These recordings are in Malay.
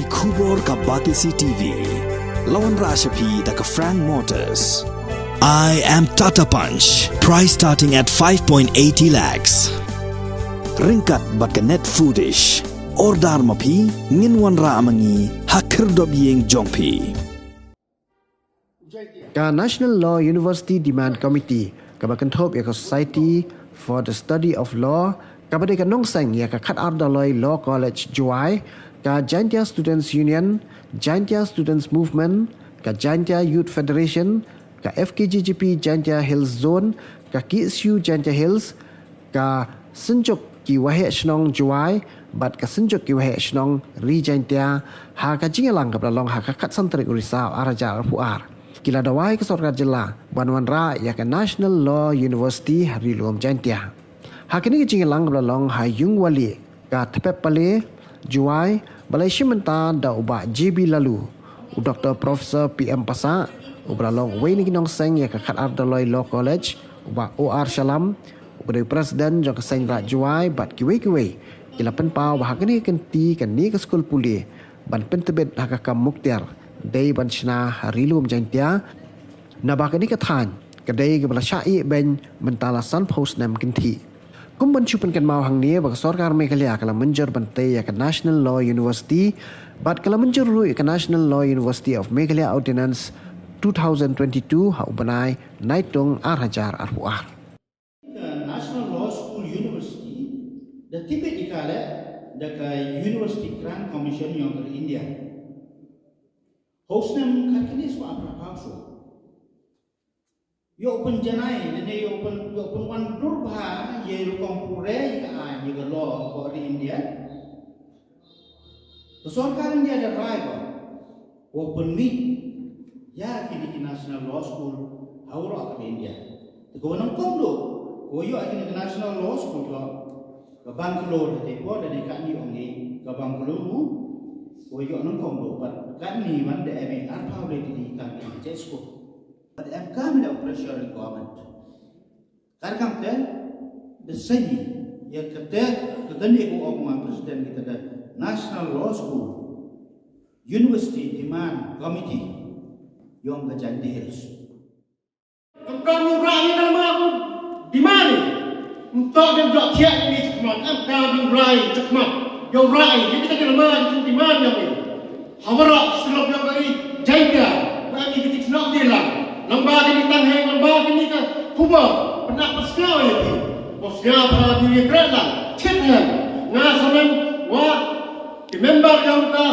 Kubor ka Batisi TV. Lawan Rashapi da ka Frank Motors. I am Tata Punch. Price starting at 5.80 lakhs. Ringkat bat ka net foodish. Ordar mapi nginwan ra amangi hakir dobyeng jongpi. Ka National Law University Demand Committee ka bakantop ya ka Society for the Study of Law ka badai ka nongseng ya ka Khat Ardaloi Law College Juai ka Jaintia Students Union, Jaintia Students Movement, ka Jaintia Youth Federation, ka FKGGP Jaintia Hills Zone, ka KSU Jaintia Hills, ka Senjuk ki Wahe Shnong Juai, bat ka Senjuk ki Wahe Shnong Ri Jaintia, ha ka Jingalang ka Belalong ha ka Khat Santri Urisau Araja Arpuar. Kila dawai ke Sorkat Jela, Banwan Ra ya ka National Law University Hari Luam Jaintia. Ha kini ke Jingalang ka Belalong ha Yung Wali, ka Tepep Pale, Juai, Balai Shimenta da ubah JB lalu. Dr. Profesor PM Pasak, ubralong Wayne Ginong Seng ya ka Khat Ardaloi Law College, ubah OR Shalam, ubah Presiden jok Seng Rak Juai bat kiwe-kiwe. Kila penpau bah kini kenti kan ni ke skul puli. Ban pentebet hak kam muktiar. Day ban shna harilum Jaintia. Nabah kini katan. Kedai ke bala syai ben mentala Sun Post nam kenti. Kumban chupan kan mau hang ni bag Sarkar Meghalaya kala menjer bantai ya ka National Law University bat kala menjer ru ka National Law University of Meghalaya Ordinance 2022 ha ubanai naitung arhajar arpuar. National Law School University the Tibet ikale the University Grant Commission yang ke India. Hostnam khakinis wa aprakakso. Yo open janai, nene yo open one durba ye rukong pure ka an ye law ko di India. To sarkar India ada raiba open me ya kini ki National Law School haura ka India. To ko nang komdo ko yo kini ki National Law School ka Bangalore te ko de ka ni ongi ka Bangalore ko yo nang komdo pat kan ni man de eme arpa de di ka ni school. But I'm coming up pressure in government. Karena kan, the same ya kita ni ko orang presiden kita dah National Law School University Demand Committee yang ke Jaintia Hills. Kamu raih nama aku di mana? Untuk dan dok tiap ini cekmat. Kamu raih cekmat. Yang raih jadi kita nama itu di mana yang ini? Hawara setelah yang dari Jaintia, kami kita senang dia lah. Lembaga ini tangheng, lembaga ini ke Kuba, pernah pasca lagi. Pasca pada diri kerana, cekhan, ngasaman, wah, di member yang ke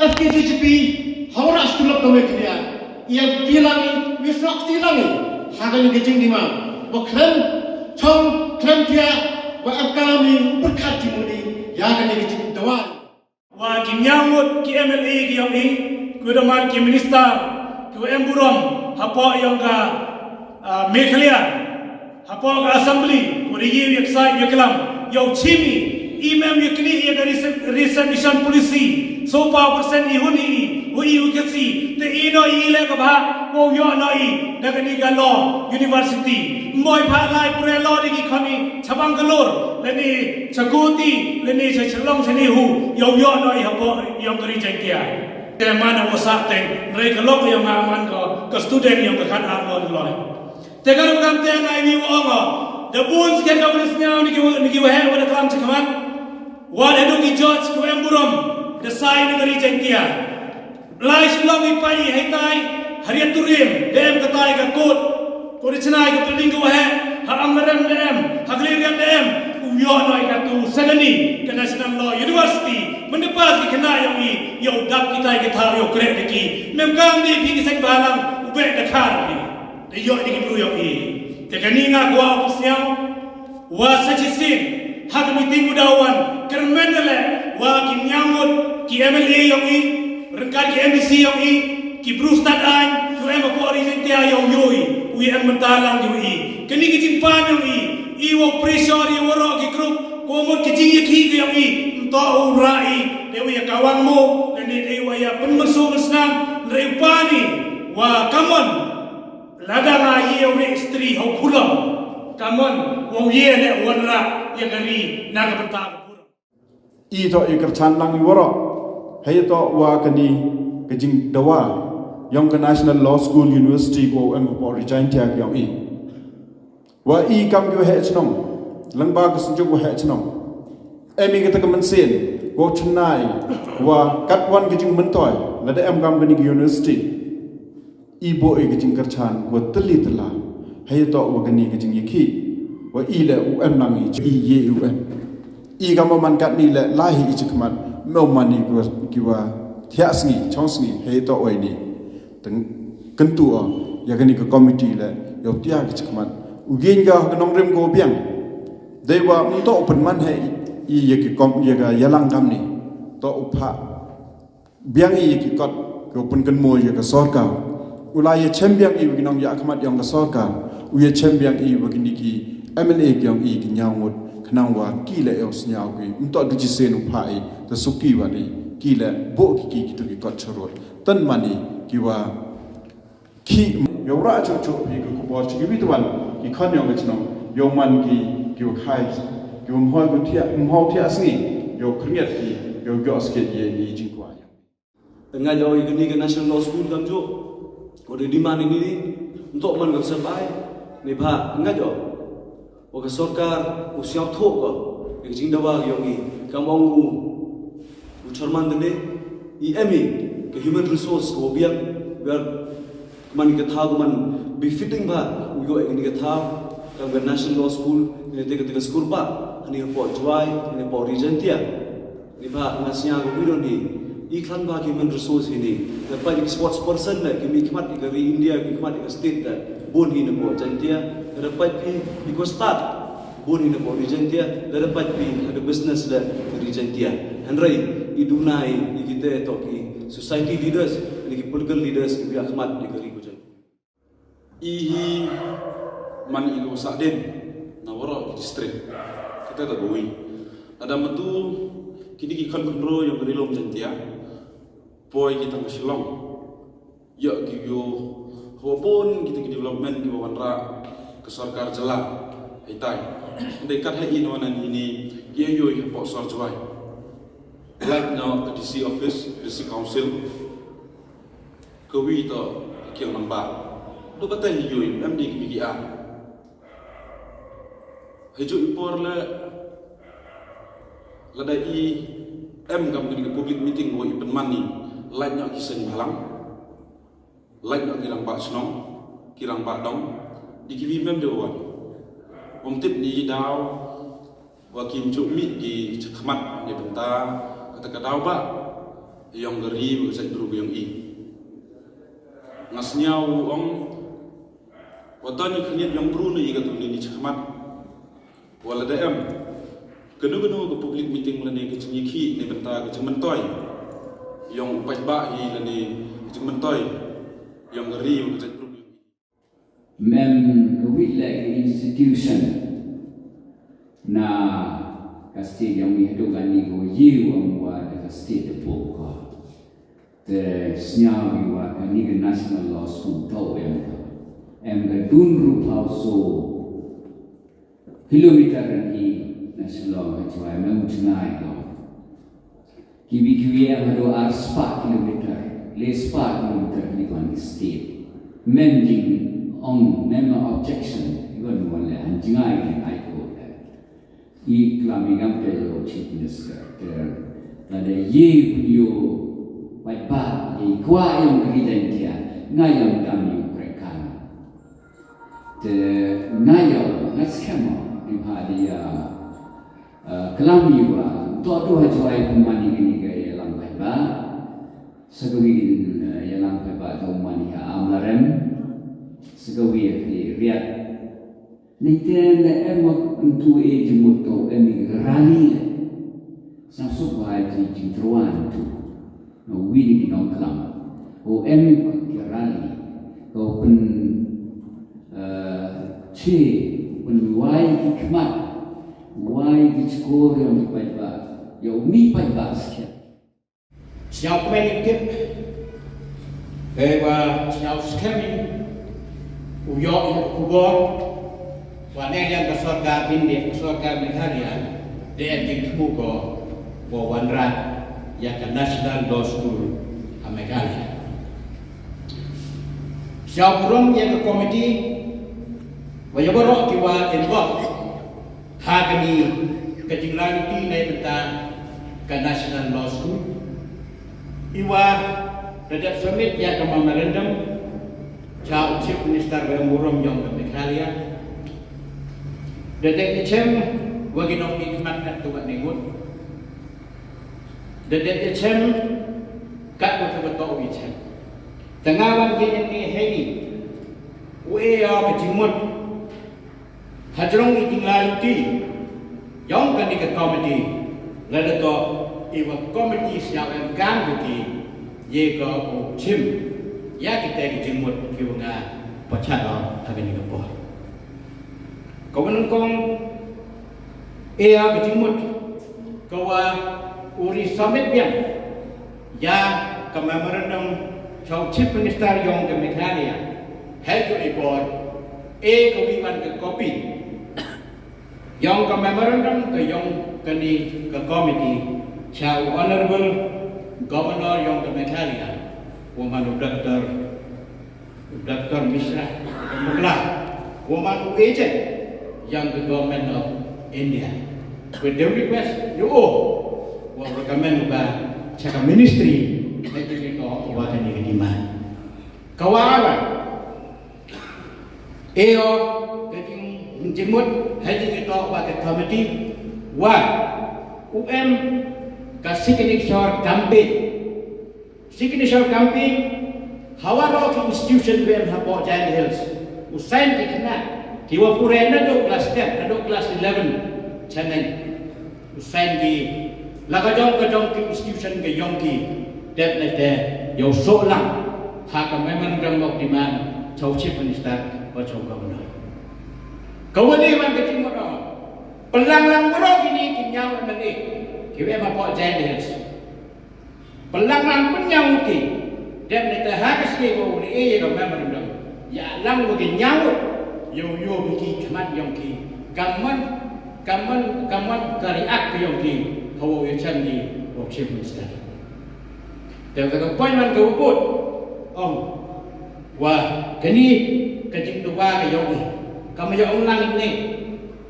FKGGP, hawara setelah kami dia, yang tilangi, wisrak tilangi, hakanya kecing di mana. Bukan, cong, dia, wah kami berkat dimudi, yang kena kecing doan. Wah, kinyamut ki MLA ki yang ini, kudaman ki minister, ku emburom. Hapo yang ka Meghalaya, hapo ka Assembly, ko rigi yaksai yaklam, yau chimi, imam yakni yang reservation policy, so pa persen ihuni, hui ukasi, te ino ile ka ba, ko yo noi, dagani ka law university, moi pa lai pure law digi kami, cabang galor, leni cakuti, leni cacalong seni hu, yo noi hapo yang kari Jaintia. Mana wasak teng mereka lok yang aman ke student yang kekan arlo loy. Tegar bukan teng ai ni wongo. The bones kan kau nisnya niki wahe wada kelam cekaman. Wada dogi George ko emburom. The sign dari Jaintia. Lai silong ipai haitai hariat turim dem ketai ka kot. Ko dicenai ke peling ko wahe ha amrem dem ha glirian dem. Uyo noi ka tu sagani ke National Law University mendepas ki kena yang ni yo dap kita ke thar yo krek ki memkam ni phi sek balang ube dakar ni de yo ni ki yo ni te kani nga gua opsiang wa sachisin hak meeting udawan kermendele wa ki nyamut ki MLA yo ni rengkar ki MDC yo ni ki brustad an ku em ko ri sentia yo yoi wi em mentalang yo ni kani ki jimpan yo ni iwo pressure yo ro ki group komot ki jing ki yo ni to urai dewi kawan mo dan dewi ya penmersu mesnam repani wa kamon lada ngai yo istri ho pulam kamon wo ye le wanra yang dari naga bentang i to iker chan lang woro hay to wa kani kajing dawa yang ke National Law School University ko em ko resign tia yang I wa I kam yo he chnong lang ba ka sunjuk wa he chnong emi ka ta man sen ko chnai wa kat wan kajing mentoy la da em kam kani university I bo e kajing karchan ko tali tala hay to wa kani kajing yiki wa I le u em nang I ye u em I kam man kat ni le lahi I chikmat mau mani ko kiwa thiasni chonsni hay to oi ni teng kentu ya kani ke committee le yo tia ke chikmat ugin ga nong rem go biang dewa to open man he I ye ki kom ye ga yalang kam ni to upha biang I ki kot ko pun kan mo ye ka sarkar ulai ye champion I ginong ya khmat yang ka sarkar u ye champion I wagini ki MLA kyang I ki nyawut khnang wa ki le os nyaw ki to du ji sen upha I to suki wa ni ki le bo ki to ki kot chorot tan mani kiwa ki yora chu chu bi ko bo chi bi tuan ki khan yong chno yo man ki kiwa khai kiwa mhoi ko thia mhau thia asni yo khriat ki yo gos ke ye ni jing kwa tengah jauh ini ke National Law School kan jo ko di mana ini untuk man gak sabai ni ba tengah jauh o ke sarkar usiau thok ko jing dawa yongi kamonggu ucharman dene I emi ke human resource ko biang biar man ke thau man befitting ba uyo ini ke thau kam ke National Law School ini te school ba ani po juai ini po regentia ni ba ngasnya ko bidon ni iklan ba human resource ini dapat sports person la ke mikmat dari India mikmat ke state la bon ni po gentia dapat pi ko start bon ni po regentia dapat pi ada business la regentia handrai idunai ikite toki society leaders ni political leaders ki akhmat di kari kujan I man igo saden na waro district kita tak bui ada metu kini ki kan kontrol yang berilom jantia poi kita ngesilong ya giyo walaupun kita development di wawancara ke sarkar jela hitai dekat hai inonan ini dia yo po sor jwai like now the DC office DC council kawi to kiang namba do kata yo MD ki BGA hejo impor la dai em gam ni public meeting wo ipen mani like nya kisen halang like nya kirang ba snong kirang ba dong di kibi mem de wan om tip ni daw wa kim chu mi ki chakmat ni benta kata daw ba yang geri bu sai duru yang I ngasnyau om wadani khniat yang bru ni ga tu ni chakmat wala da em genu-genu ke public meeting lani ke cengiki ni benta ke cementoy yang upai ba hi lani ke cementoy yang ngeri ke cengru mem ke wila institution na kasti yang mi hidup ani ko yiu amwa de kasti de pokka de snya wa ani ke National Law School to em ga dunru pauso kilometer ni National Law School em utnai ko kibi yang hado ar spa kilometer le spa kilometer ni kon state mending on member objection even one le anjingai ni ai ko I klami gampe lo chief minister ada ye yo bai ba I kwa yang regentia ngayam kami prekan de ngayam ngaskema ni ha dia klami wa to hajai kumani ni ga yalang bai ba sagawi yalang bai ba to mani ha amlarem sagawi riat Niten emak untuk ejemut kau emig rali sang subai ti jintruan tu no wini di nongklam o emig rali kau pen che pen wai hikmat wai diskor yang baik ba ya umi baik ba sekian siap main tip dewa siap skemi uyok kubor Wane yang kesorga India, kesorga Meghalaya, dia jingkuko bawanrat ya ke National Law School Meghalaya. Siapa orang yang ke komiti, wajib orang kiwa involve hagani kejinglaluti naik tentang ke National Law School. Iwa redap summit ya ke memorandum Chief Minister Wemburum yang ke Meghalaya. Dedek icem wagi nong ikmat kat tuan nengut. Dedek icem kat betul-betul icem. Tengawan gini heni, uya kecimut, hajrong iting laluti, yang kan di komedi, lalu to iwa komedi siapa kan bukti, ye ko cim, ya kita kecimut kiwanga pachala hagen di kapor. Kau menungkong ia kecimut, kau uri summit biang, ya memorandum Chief Minister yang ke Meghalaya, head to report, kawiman ke kopi, yang ke memorandum ke yang ke komiti, Chow Honorable Governor yang ke Meghalaya, woman Dr. Mishra Mugla, woman agent yang ke Government of India. With the request, you all will recommend about Chaka Ministry. Jadi kau buat ni kediman. Kawan, kejing jemut haji kita buat komiti. Signature campaign. Hawaro institution we have bought Giant Hills. Usain dikena. Kiwa purena do kelas 10, do kelas 11 channel. Usain di lagajong institution ke yongki. Definitely, you so long. Hak memorandum of demand, Chief Minister, or Governor. Kau ni man kecil mana? Pelang berok ini kinyau mana ni? Kita apa Giant Hills? Pelang penyau ti. Definitely hak sekali ni memorandum. Ya lang kinyau. Yo biki kemat yang ki. Kaman kariak yang ki. Hawa yang ni, Chief Minister. Dan kata poin man kau put, wah, kini kecing dua ke yogi, kamu yang ulang ini,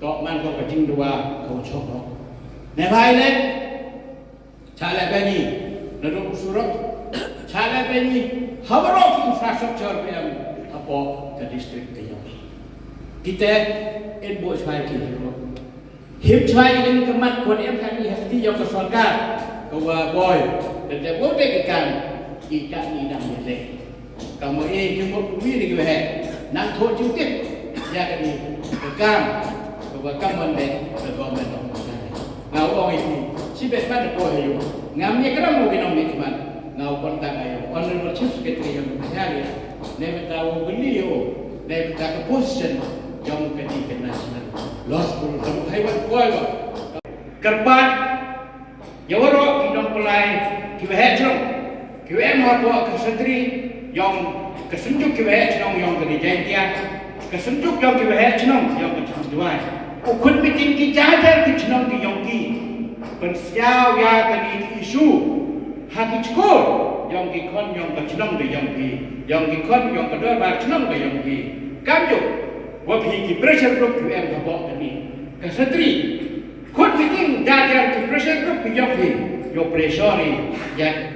tok man kau kecing dua kau cokok. Nebai le, cale beni, lalu surat, cale beni, habarok infrastruktur yang apa ke distrik ke yogi. Kita buat saya kini, hip saya ini kemat buat yang kami hati yang kesorkan, kau boy. Dan dia boleh ikan ni dah boleh. Kamu jumpa kuih di kau nak thot cukup, ya kini ikan, kau kamu ni government of Meghalaya. Ngau orang ini, si besar depo hayu, ngamnya kerana mungkin orang nikmat, ngau kontak hayu. Honorable Chief Secretary yang Meghalaya, never tahu beliau, never tahu position yang ketiga nasional. Lost pun kamu hebat boy. Kerbat, jawaro kita mulai. Kita hejrong, kita mahu kesentri yang kesenjuk kita hejrong yang kerjanya, kesenjuk yang kita hejrong yang kecenduan. Ukun meeting kita jajar kecenong di yongki, pensiau ya kini isu hati cekor yang kikon yang kecenong di yongki, yang kikon yang kedua bercenong di yongki. Kamu, wabi kita pressure group kita habok kini kesentri, kun meeting jajar kita pressure group di yongki. Yo pressure ya